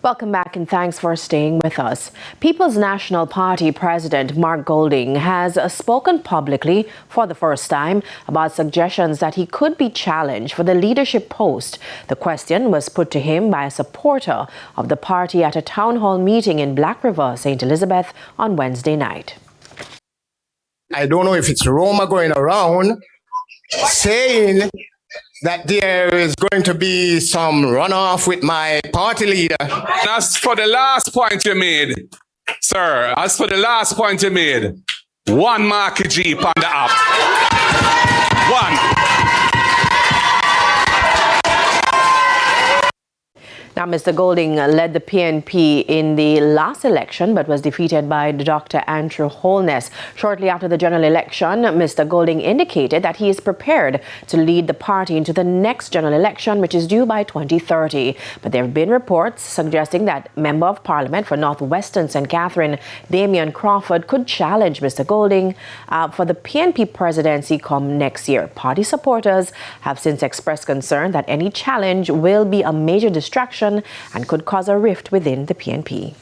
Welcome back and thanks for staying with us. People's National Party President Mark Golding has spoken publicly for the first time about suggestions that he could be challenged for the leadership post. The question was put to him by a supporter of the party at a town hall meeting in Black River, St. Elizabeth on Wednesday night. I don't know if it's rumor going around saying that there is going to be some runoff with my party leader. As for the last point you made, sir, one Markie Jeep on the app. One. Now, Mr. Golding led the PNP in the last election but was defeated by Dr. Andrew Holness. Shortly after the general election, Mr. Golding indicated that he is prepared to lead the party into the next general election, which is due by 2030. But there have been reports suggesting that Member of Parliament for Northwestern St. Catherine, Damian Crawford, could challenge Mr. Golding for the PNP presidency come next year. Party supporters have since expressed concern that any challenge will be a major distraction and could cause a rift within the PNP.